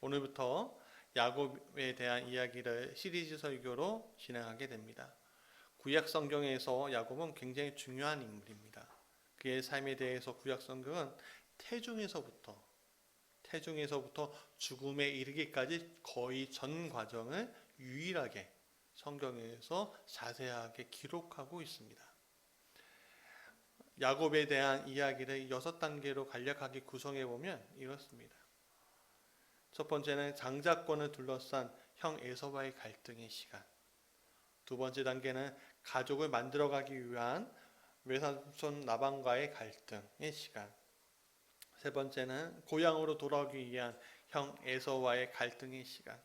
오늘부터 야곱에 대한 이야기를 시리즈 설교로 진행하게 됩니다. 구약 성경에서 야곱은 굉장히 중요한 인물입니다. 그의 삶에 대해서 구약 성경은 태중에서부터 죽음에 이르기까지 거의 전 과정을 유일하게 성경에서 자세하게 기록하고 있습니다. 야곱에 대한 이야기를 6단계로 간략하게 구성해 보면 이렇습니다. 첫 번째는 장자권을 둘러싼 형 에서와의 갈등의 시간. 두 번째 단계는 가족을 만들어가기 위한 외삼촌 라반과의 갈등의 시간. 세 번째는 고향으로 돌아오기 위한 형 에서와의 갈등의 시간.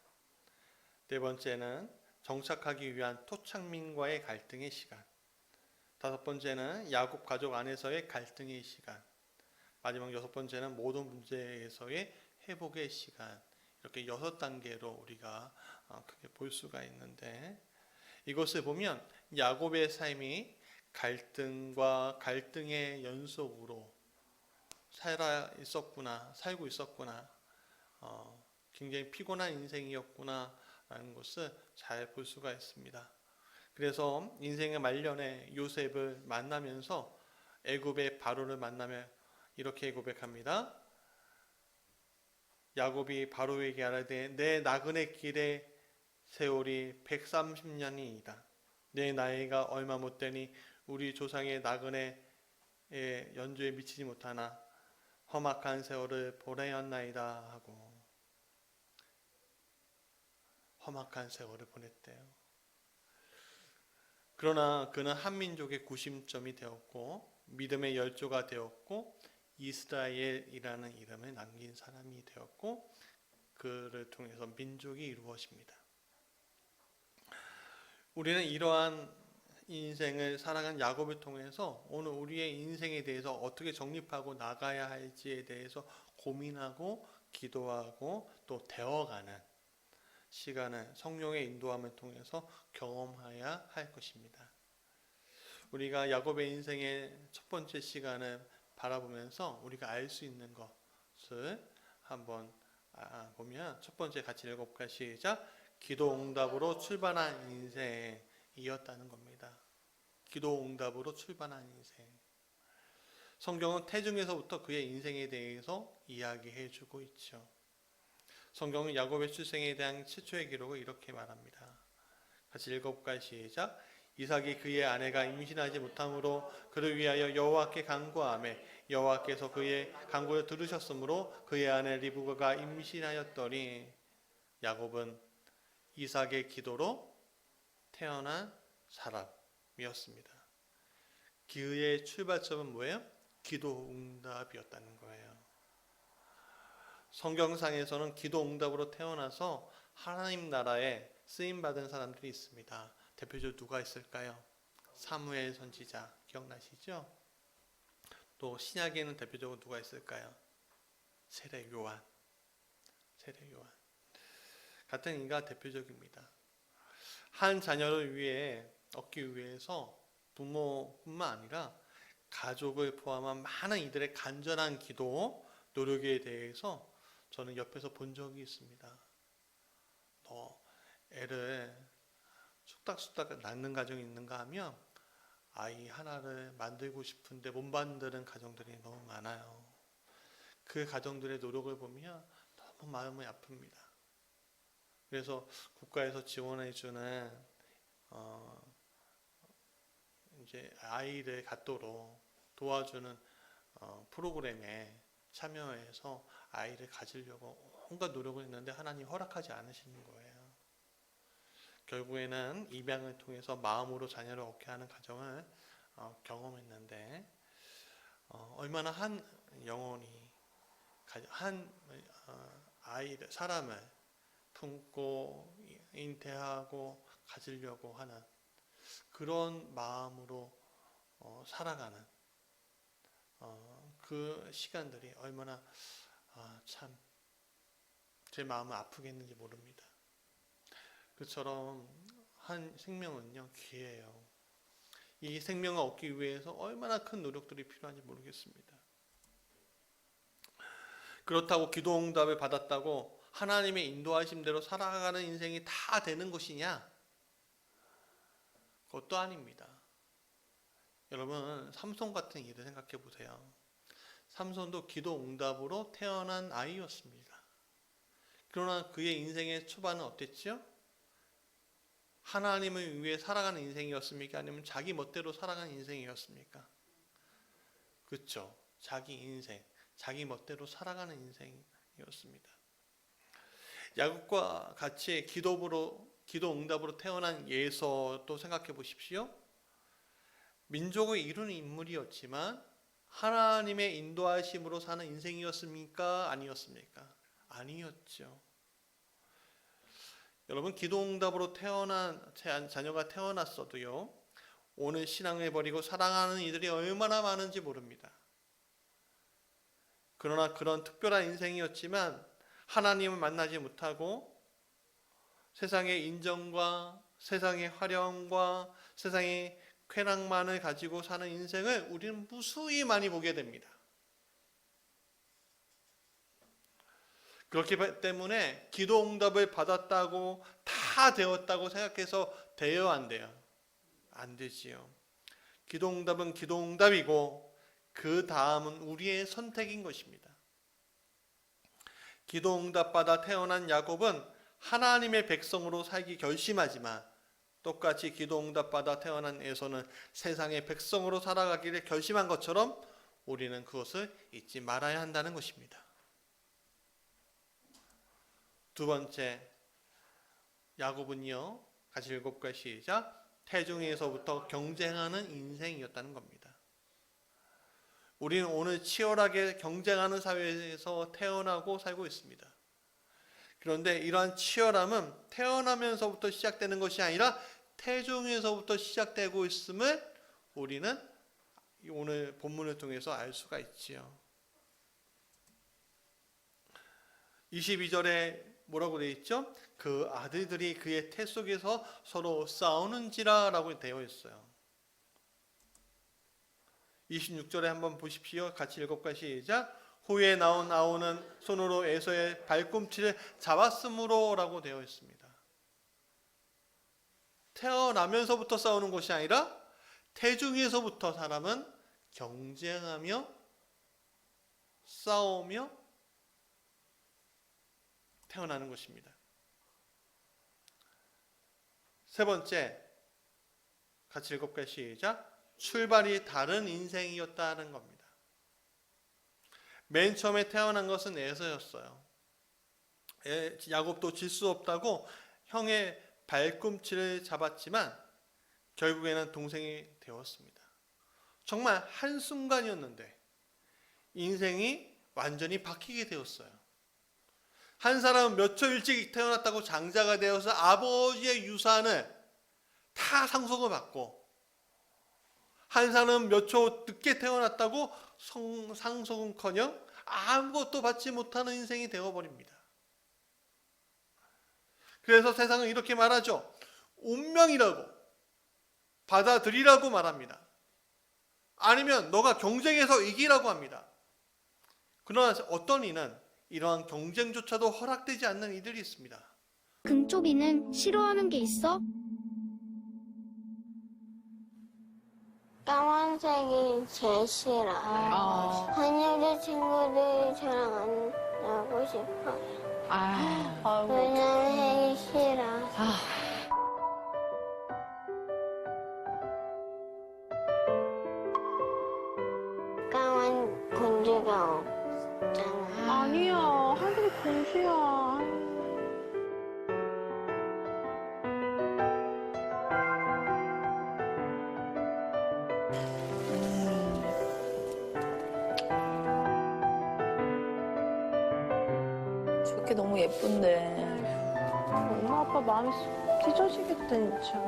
네 번째는 정착하기 위한 토착민과의 갈등의 시간. 다섯 번째는 야곱 가족 안에서의 갈등의 시간. 마지막 여섯 번째는 모든 문제에서의 회복의 시간. 이렇게 6단계로 우리가 크게 볼 수가 있는데, 이것을 보면 야곱의 삶이 갈등과 갈등의 연속으로 살고 있었구나, 굉장히 피곤한 인생이었구나 라는 것을 잘 볼 수가 있습니다. 그래서 인생의 말년에 요셉을 만나면서 애굽의 바로를 만나며 이렇게 고백합니다. 야곱이 바로에게 아뢰되 내 나그네 길의 세월이 130년이이다. 내 나이가 얼마 못되니 우리 조상의 나그네의 연주에 미치지 못하나 험악한 세월을 보내었나이다 하고, 험악한 세월을 보냈대요. 그러나 그는 한민족의 구심점이 되었고 믿음의 열조가 되었고 이스라엘이라는 이름을 남긴 사람이 되었고, 그를 통해서 민족이 이루어집니다. 우리는 이러한 인생을 살아간 야곱을 통해서 오늘 우리의 인생에 대해서 어떻게 정립하고 나가야 할지에 대해서 고민하고 기도하고 또 되어가는 시간을 성령의 인도함을 통해서 경험해야 할 것입니다. 우리가 야곱의 인생의 첫 번째 시간을 바라보면서 우리가 알 수 있는 것을 한번 보면, 첫 번째 같이 읽어볼까요? 시작. 기도 응답으로 출발한 인생이었다는 겁니다. 기도 응답으로 출발한 인생. 성경은 태중에서부터 그의 인생에 대해서 이야기해 주고 있죠. 성경은 야곱의 출생에 대한 최초의 기록을 이렇게 말합니다. 같이 읽어볼까요? 시작. 이삭이 그의 아내가 임신하지 못함으로 그를 위하여 여호와께 간구하매 여호와께서 그의 간구를 들으셨으므로 그의 아내 리브가가 임신하였더니, 야곱은 이삭의 기도로 태어난 사람이었습니다. 그의 출발점은 뭐예요? 기도 응답이었다는 거예요. 성경상에서는 기도 응답으로 태어나서 하나님 나라에 쓰임받은 사람들이 있습니다. 대표적으로 누가 있을까요? 사무엘 선지자 기억나시죠? 또 신약에는 대표적으로 누가 있을까요? 세례 요한 같은 이가 대표적입니다. 한 자녀를 얻기 위해서 부모뿐만 아니라 가족을 포함한 많은 이들의 간절한 기도, 노력에 대해서 저는 옆에서 본 적이 있습니다. 너 애를 쑥닥쑥닥 낳는 가정이 있는가 하면 아이 하나를 만들고 싶은데 못 만드는 가정들이 너무 많아요. 그 가정들의 노력을 보면 너무 마음이 아픕니다. 그래서 국가에서 지원해주는 이제 아이를 갖도록 도와주는 프로그램에 참여해서 아이를 가지려고 온갖 노력을 했는데 하나님 허락하지 않으시는 거예요. 결국에는 입양을 통해서 마음으로 자녀를 얻게 하는 과정을 경험했는데, 얼마나 한 영혼이 사람을 품고 잉태하고 가지려고 하는 그런 마음으로 살아가는 그 시간들이 얼마나 참 제 마음을 아프겠는지 모릅니다. 그처럼 한 생명은요 귀해요. 이 생명을 얻기 위해서 얼마나 큰 노력들이 필요한지 모르겠습니다. 그렇다고 기도 응답을 받았다고 하나님의 인도하심대로 살아가는 인생이 다 되는 것이냐? 그것도 아닙니다. 여러분, 삼손 같은 일을 생각해 보세요. 삼손도 기도 응답으로 태어난 아이였습니다. 그러나 그의 인생의 초반은 어땠죠? 하나님을 위해 살아가는 인생이었습니까? 아니면 자기 멋대로 살아가는 인생이었습니까? 그렇죠. 자기 인생, 자기 멋대로 살아가는 인생이었습니다. 야곱과 같이 기도 응답으로 태어난 예서도 생각해 보십시오. 민족을 이루는 인물이었지만 하나님의 인도하심으로 사는 인생이었습니까? 아니었습니까? 아니었죠. 여러분, 기도응답으로 태어난 자녀가 태어났어도요, 오늘 신앙을 버리고 사랑하는 이들이 얼마나 많은지 모릅니다. 그러나 그런 특별한 인생이었지만 하나님을 만나지 못하고 세상의 인정과 세상의 화려함과 세상의 쾌락만을 가지고 사는 인생을 우리는 무수히 많이 보게 됩니다. 그렇기 때문에 기도 응답을 받았다고 다 되었다고 생각해서 돼요, 안 돼요? 안 되지요. 기도 응답은 기도 응답이고 그 다음은 우리의 선택인 것입니다. 기도 응답 받아 태어난 야곱은 하나님의 백성으로 살기 결심하지만 똑같이 기도 응답 받아 태어난 에서는 세상의 백성으로 살아가기를 결심한 것처럼 우리는 그것을 잊지 말아야 한다는 것입니다. 두 번째, 야곱은요, 같이 읽어볼까요? 시작. 태중에서부터 경쟁하는 인생이었다는 겁니다. 우리는 오늘 치열하게 경쟁하는 사회에서 태어나고 살고 있습니다. 그런데 이러한 치열함은 태어나면서부터 시작되는 것이 아니라 태중에서부터 시작되고 있음을 우리는 오늘 본문을 통해서 알 수가 있지요. 22절에 뭐라고 되어 있죠? 그 아들들이 그의 태 속에서 서로 싸우는지라 라고 되어 있어요. 26절에 한번 보십시오. 같이 읽어볼까요? 시작. 후에 나온 아우는 손으로 에서의 발꿈치를 잡았으므로 라고 되어 있습니다. 태어나면서부터 싸우는 것이 아니라 태중에서부터 사람은 경쟁하며 싸우며 태어나는 것입니다. 세 번째, 같이 읽어볼까요? 시작. 출발이 다른 인생이었다는 겁니다. 맨 처음에 태어난 것은 에서였어요. 야곱도 질 수 없다고 형의 발꿈치를 잡았지만 결국에는 동생이 되었습니다. 정말 한순간이었는데 인생이 완전히 바뀌게 되었어요. 한 사람은 몇 초 일찍 태어났다고 장자가 되어서 아버지의 유산을 다 상속을 받고, 한 사람은 몇 초 늦게 태어났다고 상속은커녕 아무것도 받지 못하는 인생이 되어버립니다. 그래서 세상은 이렇게 말하죠. 운명이라고 받아들이라고 말합니다. 아니면 너가 경쟁해서 이기라고 합니다. 그러나 어떤 이는 이러한 경쟁조차도 허락되지 않는 이들이 있습니다. 금쪽이는 싫어하는 게 있어? 까만색이 제일 싫어. 한여자 친구들 저랑 안 하고 싶어요. 왜냐면 하기 싫어. 까만 공주가 없잖아. 아니야, 하늘이 공주야. 저게 너무 예쁜데. 엄마 아빠 마음이 찢어지겠다 진짜.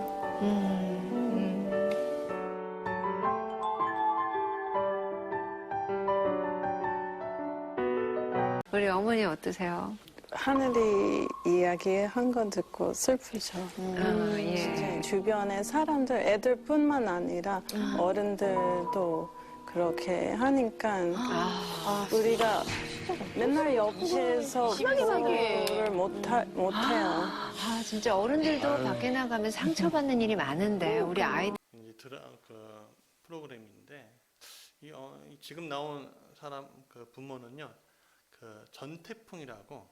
우리 어머니 어떠세요? 하늘이 이야기한 거 듣고 슬프죠. 예. 주변의 사람들, 애들뿐만 아니라 어른들도 그렇게 하니까 우리가 맨날 옆에서 공부를 못해요. 아, 진짜 어른들도 밖에 나가면 상처받는 일이 많은데 우리 아이들 이제 그 프로그램인데 지금 나온 사람 그 부모는요, 그 전태풍이라고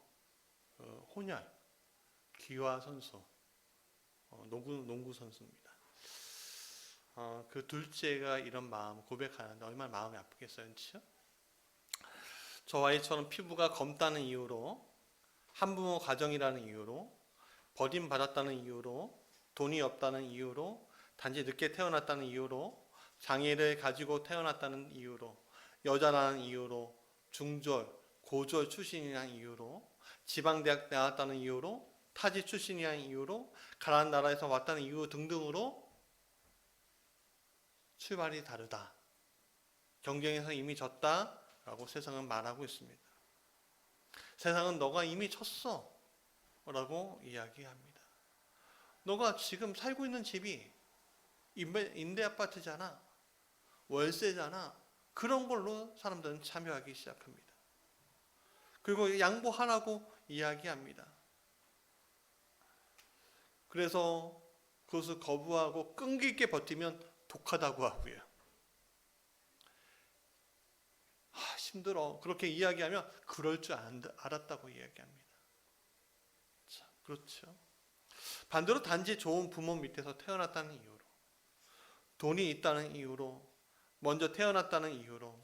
혼혈 기화 선수, 농구 선수입니다. 그 둘째가 이런 마음 고백하는데 얼마나 마음이 아프겠어요, 그렇죠? 저 아이처럼 피부가 검다는 이유로, 한부모 가정이라는 이유로, 버림받았다는 이유로, 돈이 없다는 이유로, 단지 늦게 태어났다는 이유로, 장애를 가지고 태어났다는 이유로, 여자라는 이유로, 중졸, 고졸 출신이라는 이유로, 지방대학 나왔다는 이유로, 타지 출신이라는 이유로, 가난한 나라에서 왔다는 이유 등등으로 출발이 다르다. 경쟁에서 이미 졌다. 라고 세상은 말하고 있습니다. 세상은 너가 이미 졌어. 라고 이야기합니다. 너가 지금 살고 있는 집이 임대 아파트잖아. 월세잖아. 그런 걸로 사람들은 참여하기 시작합니다. 그리고 양보하라고 이야기합니다. 그래서 그것을 거부하고 끈기 있게 버티면 독하다고 하고요. 힘들어. 그렇게 이야기하면 그럴 줄 알았다고 이야기합니다. 자, 그렇죠. 반대로 단지 좋은 부모 밑에서 태어났다는 이유로, 돈이 있다는 이유로, 먼저 태어났다는 이유로,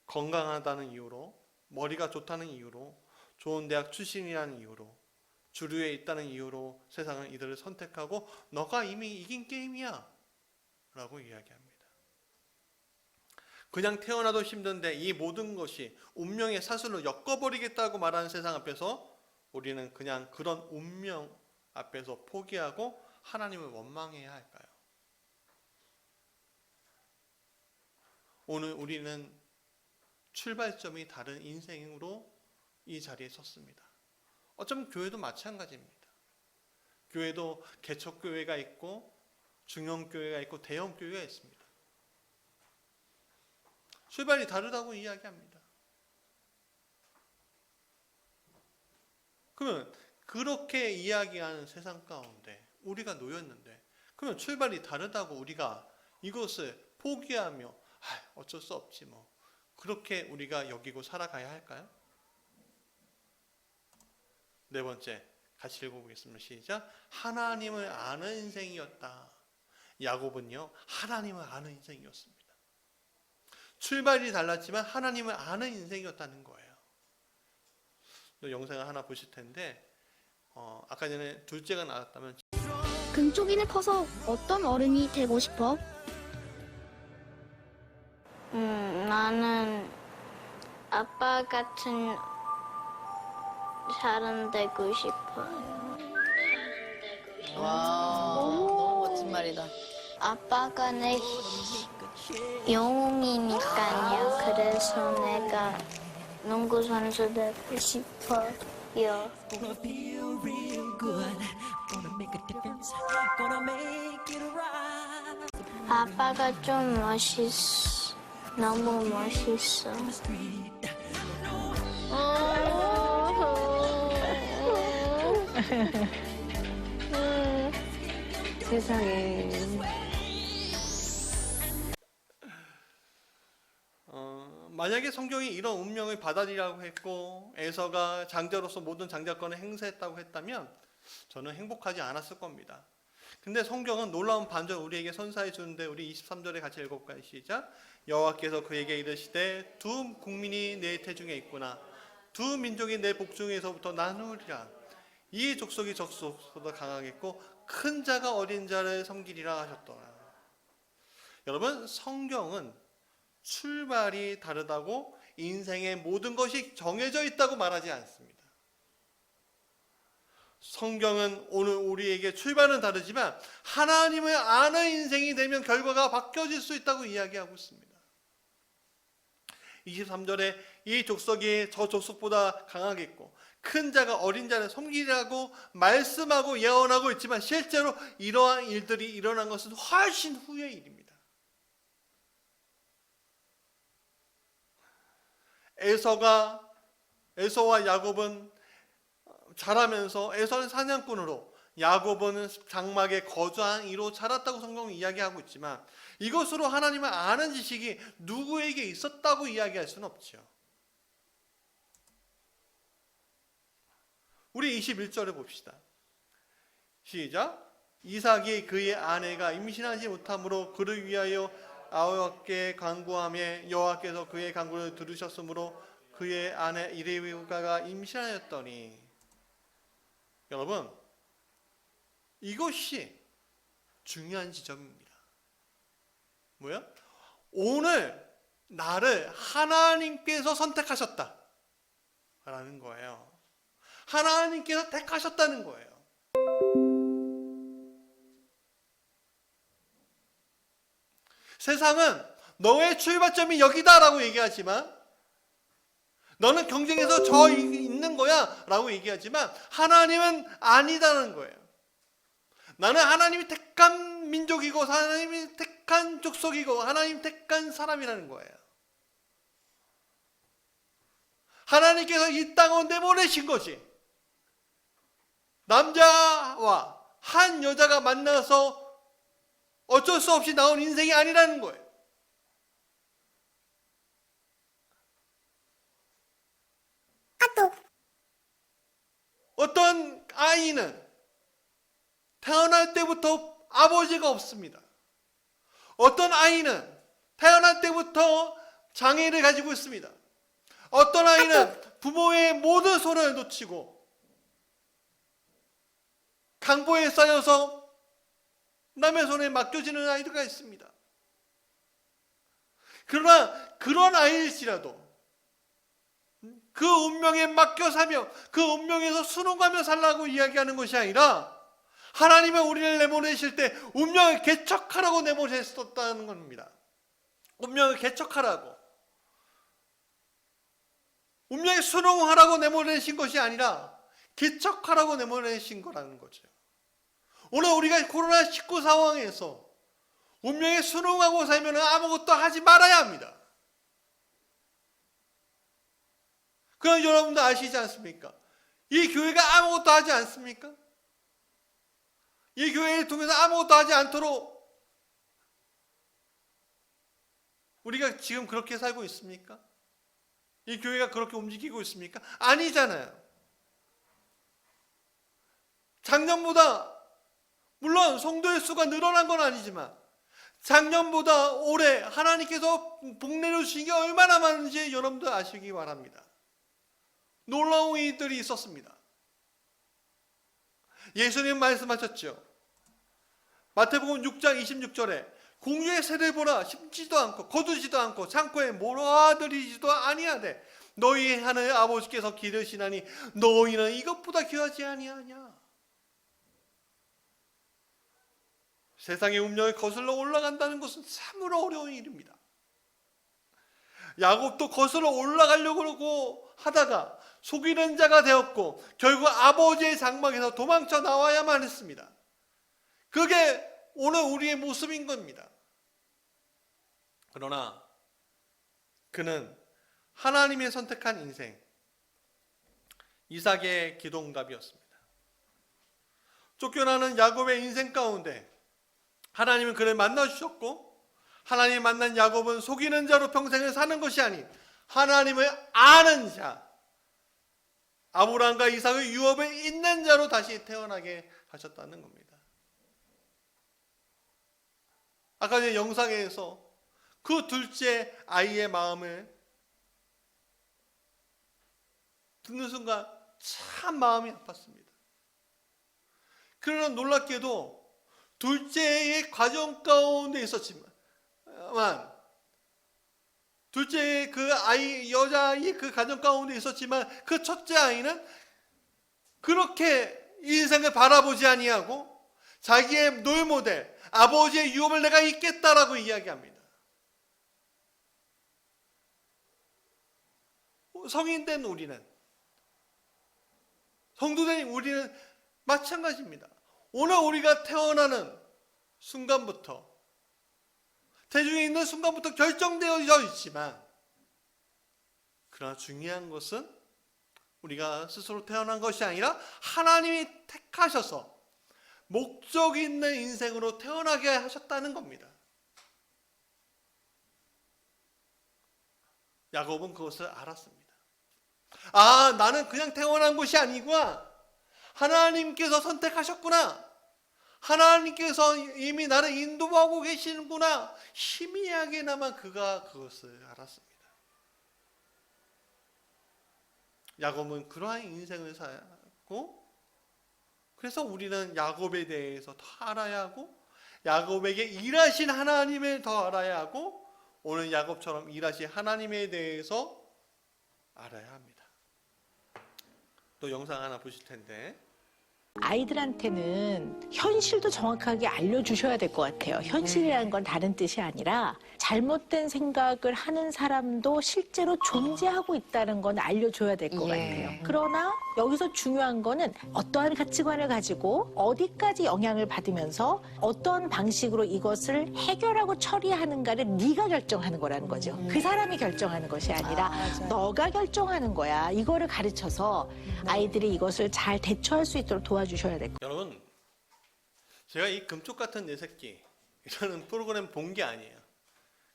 건강하다는 이유로, 머리가 좋다는 이유로, 좋은 대학 출신이라는 이유로, 주류에 있다는 이유로 세상은 이들을 선택하고 너가 이미 이긴 게임이야 라고 이야기합니다. 그냥 태어나도 힘든데 이 모든 것이 운명의 사슬로 엮어버리겠다고 말하는 세상 앞에서 우리는 그냥 그런 운명 앞에서 포기하고 하나님을 원망해야 할까요? 오늘 우리는 출발점이 다른 인생으로 이 자리에 섰습니다. 어쩌면 교회도 마찬가지입니다. 교회도 개척교회가 있고 중형교회가 있고 대형교회가 있습니다. 출발이 다르다고 이야기합니다. 그러면 그렇게 이야기하는 세상 가운데 우리가 놓였는데, 그러면 출발이 다르다고 우리가 이것을 포기하며 어쩔 수 없지 뭐, 그렇게 우리가 여기고 살아가야 할까요? 네 번째, 같이 읽어보겠습니다. 시작. 하나님을 아는 인생이었다. 야곱은요, 하나님을 아는 인생이었습니다. 출발이 달랐지만 하나님을 아는 인생이었다는 거예요. 영상을 하나 보실 텐데, 아까 전에 둘째가 나왔다면 금쪽이는 커서 어떤 어른이 되고 싶어? 나는 아빠 같은 사람 되고 싶어요. 와, 너무 멋진 말이다. 아빠가 내 영웅이니까요. 그래서 내가 농구 선수 되고 싶어요. 아빠가 좀 멋있어. 너무 멋있어. 세상에 만약에 성경이 이런 운명을 받아들이라고 했고 에서가 장자로서 모든 장자권을 행사했다고 했다면 저는 행복하지 않았을 겁니다. 근데 성경은 놀라운 반전 우리에게 선사해 주는데, 우리 23절에 같이 읽어볼까요? 시작. 여호와께서 그에게 이르시되 두 국민이 내 태중에 있구나. 두 민족이 내 복중에서부터 나누리라. 이 족속이 족속보다 강하겠고 큰 자가 어린 자를 섬기리라 하셨더라. 여러분, 성경은 출발이 다르다고 인생의 모든 것이 정해져 있다고 말하지 않습니다. 성경은 오늘 우리에게 출발은 다르지만 하나님을 아는 인생이 되면 결과가 바뀌어질 수 있다고 이야기하고 있습니다. 23절에 이 족속이 저 족속보다 강하겠고 큰 자가 어린 자를 섬기라고 말씀하고 예언하고 있지만 실제로 이러한 일들이 일어난 것은 훨씬 후의 일입니다. 에서와 야곱은 자라면서 에서는 사냥꾼으로 야곱은 장막의 거주한 이로 자랐다고 성경은 이야기하고 있지만 이것으로 하나님을 아는 지식이 누구에게 있었다고 이야기할 수는 없죠. 우리 21절을 봅시다. 시작. 이삭이 그의 아내가 임신하지 못함으로 그를 위하여 여호와께 간구하며 여호와께서 그의 간구를 들으셨으므로 그의 아내 리브가가 임신하였더니. 여러분, 이것이 중요한 지점입니다. 뭐야? 오늘 나를 하나님께서 선택하셨다 라는 거예요. 하나님께서 택하셨다는 거예요. 세상은 너의 출발점이 여기다라고 얘기하지만, 너는 경쟁에서 저 있는 거야 라고 얘기하지만 하나님은 아니다는 거예요. 나는 하나님이 택한 민족이고 하나님이 택한 족속이고 하나님 택한 사람이라는 거예요. 하나님께서 이 땅으로 내보내신 것이 남자와 한 여자가 만나서 어쩔 수 없이 나온 인생이 아니라는 거예요. 어떤 아이는 태어날 때부터 아버지가 없습니다. 어떤 아이는 태어날 때부터 장애를 가지고 있습니다. 어떤 아이는 부모의 모든 손을 놓치고 강보에 쌓여서 남의 손에 맡겨지는 아이들가 있습니다. 그러나 그런 아이일지라도 그 운명에 맡겨 사며 그 운명에서 순응하며 살라고 이야기하는 것이 아니라 하나님은 우리를 내보내실 때 운명을 개척하라고 내보내셨다는 겁니다. 운명을 개척하라고. 운명에 순응하라고 내보내신 것이 아니라 개척하라고 내보내신 거라는 거죠. 오늘 우리가 코로나19 상황에서 운명에 순응하고 살면 아무것도 하지 말아야 합니다. 그럼 여러분도 아시지 않습니까? 이 교회가 아무것도 하지 않습니까? 이 교회를 통해서 아무것도 하지 않도록 우리가 지금 그렇게 살고 있습니까? 이 교회가 그렇게 움직이고 있습니까? 아니잖아요. 작년보다 물론 성도의 수가 늘어난 건 아니지만 작년보다 올해 하나님께서 복 내려주신 게 얼마나 많은지 여러분들 아시기 바랍니다. 놀라운 일들이 있었습니다. 예수님 말씀하셨죠. 마태복음 6장 26절에 공유의 새를 보라 심지도 않고 거두지도 않고 창고에 몰아들이지도 아니하되 너희 하늘 아버지께서 기르시나니 너희는 이것보다 귀하지 아니하냐. 세상의 운명을 거슬러 올라간다는 것은 참으로 어려운 일입니다. 야곱도 거슬러 올라가려고 하다가 속이는 자가 되었고 결국 아버지의 장막에서 도망쳐 나와야만 했습니다. 그게 오늘 우리의 모습인 겁니다. 그러나 그는 하나님의 선택한 인생, 이삭의 기도응답이었습니다. 쫓겨나는 야곱의 인생 가운데 하나님은 그를 만나주셨고 하나님 만난 야곱은 속이는 자로 평생을 사는 것이 아닌 하나님을 아는 자, 아브라함과 이삭의 유업에 있는 자로 다시 태어나게 하셨다는 겁니다. 아까 전에 영상에서 그 둘째 아이의 마음을 듣는 순간 참 마음이 아팠습니다. 그러나 놀랍게도 둘째의 과정 가운데 있었지만 둘째의 그 아이, 여자아이의 그 가정 가운데 있었지만 그 첫째 아이는 그렇게 인생을 바라보지 아니하고 자기의 롤모델, 아버지의 유업을 내가 잇겠다라고 이야기합니다. 성인된 우리는, 성도된 우리는 마찬가지입니다. 오늘 우리가 태어나는 순간부터, 태중에 있는 순간부터 결정되어 있지만 그러나 중요한 것은 우리가 스스로 태어난 것이 아니라 하나님이 택하셔서 목적 있는 인생으로 태어나게 하셨다는 겁니다. 야곱은 그것을 알았습니다. 아, 나는 그냥 태어난 것이 아니구나. 하나님께서 선택하셨구나. 하나님께서 이미 나를 인도하고 계시는구나. 희미하게나마 그가 그것을 알았습니다. 야곱은 그러한 인생을 살았고, 그래서 우리는 야곱에 대해서 더 알아야 하고, 야곱에게 일하신 하나님을 더 알아야 하고, 오늘 야곱처럼 일하신 하나님에 대해서 알아야 합니다. 또 영상 하나 보실 텐데, 아이들한테는 현실도 정확하게 알려주셔야 될 것 같아요. 현실이라는 건 다른 뜻이 아니라 잘못된 생각을 하는 사람도 실제로 존재하고 있다는 건 알려줘야 될 것 같아요. 그러나 여기서 중요한 거는 어떠한 가치관을 가지고 어디까지 영향을 받으면서 어떤 방식으로 이것을 해결하고 처리하는가를 네가 결정하는 거라는 거죠. 그 사람이 결정하는 것이 아니라 너가 결정하는 거야. 이거를 가르쳐서 아이들이 이것을 잘 대처할 수 있도록 도와주셔야 될 거예요. 여러분, 제가 이 금쪽 같은 내 새끼 이라는 프로그램 본 게 아니에요.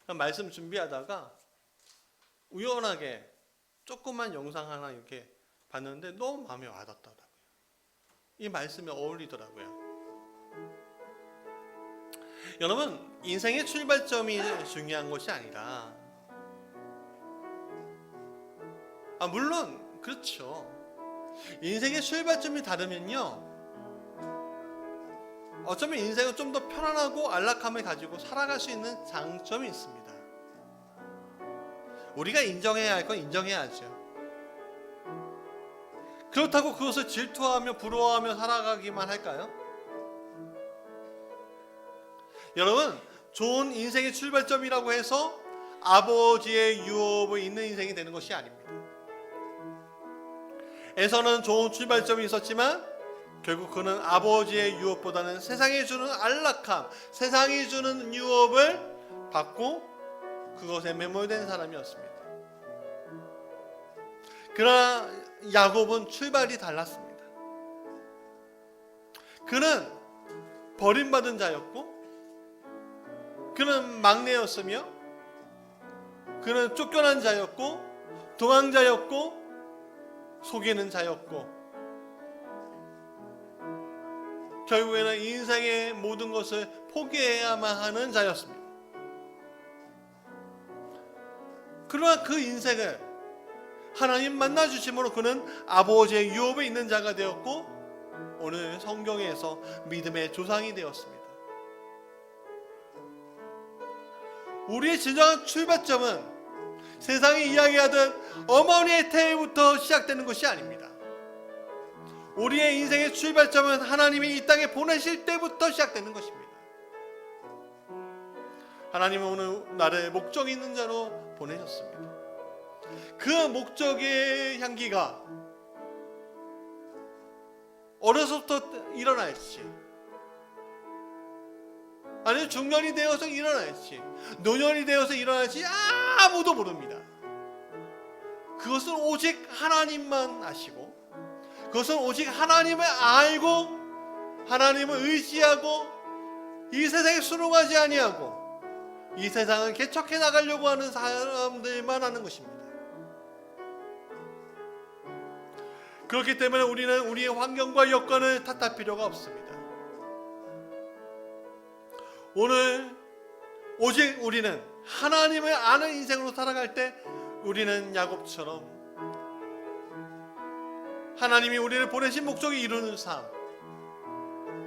그냥 말씀 준비하다가 우연하게 조그만 영상 하나 이렇게 봤는데 너무 마음에 와닿더라고요. 이 말씀에 어울리더라고요. 여러분, 인생의 출발점이 중요한 것이 아니라, 물론 그렇죠. 인생의 출발점이 다르면요, 어쩌면 인생은 좀 더 편안하고 안락함을 가지고 살아갈 수 있는 장점이 있습니다. 우리가 인정해야 할 건 인정해야죠. 그렇다고 그것을 질투하며 부러워하며 살아가기만 할까요? 여러분, 좋은 인생의 출발점이라고 해서 아버지의 유업이 있는 인생이 되는 것이 아닙니다. 에서는 좋은 출발점이 있었지만 결국 그는 아버지의 유업보다는 세상이 주는 안락함, 세상이 주는 유업을 받고 그것에 매몰된 사람이었습니다. 그러나 야곱은 출발이 달랐습니다. 그는 버림받은 자였고, 그는 막내였으며, 그는 쫓겨난 자였고, 도망자였고, 속이는 자였고, 결국에는 인생의 모든 것을 포기해야만 하는 자였습니다. 그러나 그 인생을 하나님 만나주심으로 그는 아버지의 유업에 있는 자가 되었고, 오늘 성경에서 믿음의 조상이 되었습니다. 우리의 진정한 출발점은 세상이 이야기하듯 어머니의 태에부터 시작되는 것이 아닙니다. 우리의 인생의 출발점은 하나님이 이 땅에 보내실 때부터 시작되는 것입니다. 하나님은 오늘 나를 목적 있는 자로 보내셨습니다. 그 목적의 향기가 어려서부터 일어날지, 아니면 중년이 되어서 일어날지, 노년이 되어서 일어날지 아무도 모릅니다. 그것은 오직 하나님만 아시고, 그것은 오직 하나님을 알고 하나님을 의지하고 이 세상에 순응하지 아니하고 이 세상을 개척해 나가려고 하는 사람들만 하는 것입니다. 그렇기 때문에 우리는 우리의 환경과 여건을 탓할 필요가 없습니다. 오늘 오직 우리는 하나님을 아는 인생으로 살아갈 때 우리는 야곱처럼 하나님이 우리를 보내신 목적이 이루는 삶,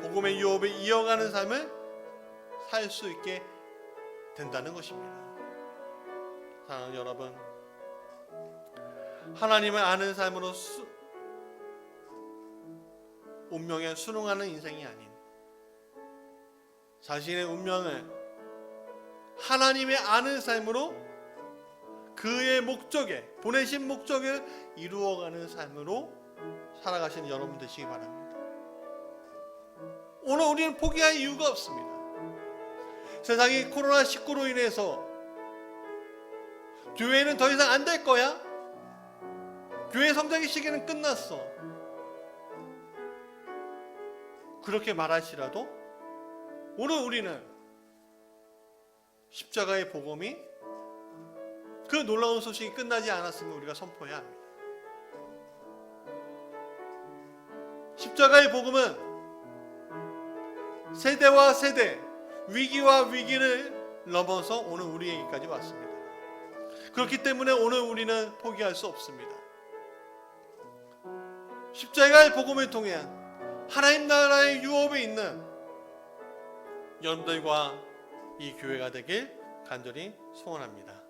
복음의 유업을 이어가는 삶을 살 수 있게 된다는 것입니다. 사랑하는 여러분, 하나님을 아는 삶으로 운명에 순응하는 인생이 아닌 자신의 운명을 하나님의 아는 삶으로 그의 목적에, 보내신 목적을 이루어가는 삶으로 살아가시는 여러분 되시기 바랍니다. 오늘 우리는 포기할 이유가 없습니다. 세상이 코로나19로 인해서 교회는 더 이상 안 될 거야? 교회 성장의 시기는 끝났어. 그렇게 말할지라도 오늘 우리는 십자가의 복음이 그 놀라운 소식이 끝나지 않았음을 우리가 선포해야 합니다. 십자가의 복음은 세대와 세대, 위기와 위기를 넘어서 오늘 우리에게까지 왔습니다. 그렇기 때문에 오늘 우리는 포기할 수 없습니다. 십자가의 복음을 통해 하나님 나라의 유업에 있는 여러분들과 이 교회가 되길 간절히 소원합니다.